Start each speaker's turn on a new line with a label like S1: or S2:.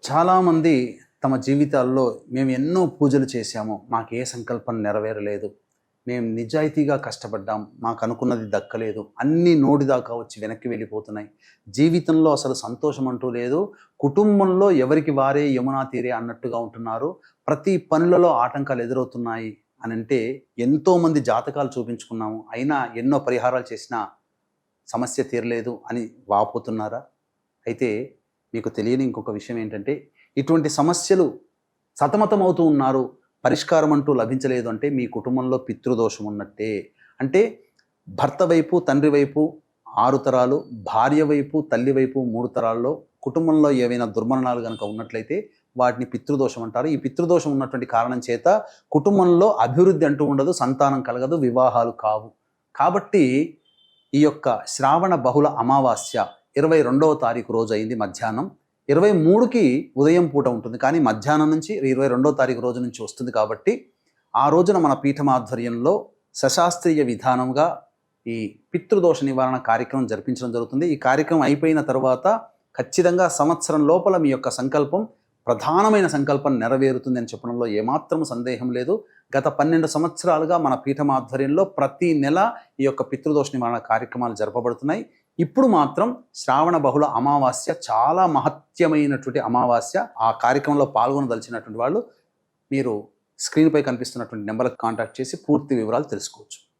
S1: చాలామంది తమ జీవితాల్లో మేము ఎన్నో పూజలు చేశాము, మాకు ఏ సంకల్పం నెరవేరలేదు, మేము నిజాయితీగా కష్టపడ్డాం, మాకు అనుకున్నది దక్కలేదు, అన్నీ నోటిదాకా వచ్చి వెనక్కి వెళ్ళిపోతున్నాయి, జీవితంలో అసలు సంతోషం అంటూ లేదు, కుటుంబంలో ఎవరికి వారే యమునా తీరే అన్నట్టుగా ఉంటున్నారు, ప్రతి పనులలో ఆటంకాలు ఎదురవుతున్నాయి అని అంటే ఎంతోమంది జాతకాలు చూపించుకున్నాము, అయినా ఎన్నో పరిహారాలు చేసినా సమస్య తీరలేదు అని వాపోతున్నారా? అయితే మీకు తెలియని ఇంకొక విషయం ఏంటంటే, ఇటువంటి సమస్యలు సతమతమవుతూ ఉన్నారు, పరిష్కారం అంటూ లభించలేదు అంటే మీ కుటుంబంలో పితృదోషం ఉన్నట్టే. అంటే భర్త వైపు తండ్రి వైపు 6 తరాలు, భార్య వైపు తల్లి వైపు 3 తరాల్లో కుటుంబంలో ఏవైనా దుర్మరణాలు కనుక ఉన్నట్లయితే వాటిని పితృదోషం అంటారు. ఈ పితృదోషం ఉన్నటువంటి కారణం చేత కుటుంబంలో అభివృద్ధి అంటూ ఉండదు, సంతానం కలగదు, వివాహాలు కావు. కాబట్టి ఈ యొక్క శ్రావణ బహుళ అమావాస్య 22వ తారీఖు రోజు అయింది మధ్యాహ్నం, 23కి ఉదయం పూట ఉంటుంది, కానీ మధ్యాహ్నం నుంచి 22వ తారీఖు రోజు నుంచి వస్తుంది. కాబట్టి ఆ రోజున మన పీఠం ఆధ్వర్యంలో సశాస్త్రీయ విధానంగా ఈ పితృదోష నివారణ కార్యక్రమం జరిపించడం జరుగుతుంది. ఈ కార్యక్రమం అయిపోయిన తర్వాత ఖచ్చితంగా సంవత్సరం లోపల మీ యొక్క సంకల్పం, ప్రధానమైన సంకల్పం నెరవేరుతుంది అని చెప్పడంలో ఏమాత్రం సందేహం లేదు. గత 12 సంవత్సరాలుగా మన పీఠం ఆధ్వర్యంలో ప్రతి నెల ఈ యొక్క పితృదోష నివారణ కార్యక్రమాలు జరపబడుతున్నాయి. ఇప్పుడు మాత్రం శ్రావణ బహుళ అమావాస్య చాలా మహత్యమైనటువంటి అమావాస్య. ఆ కార్యక్రమంలో పాల్గొనదలిచినటువంటి వాళ్ళు మీరు స్క్రీన్పై కనిపిస్తున్నటువంటి నెంబర్కి కాంటాక్ట్ చేసి పూర్తి వివరాలు తెలుసుకోవచ్చు.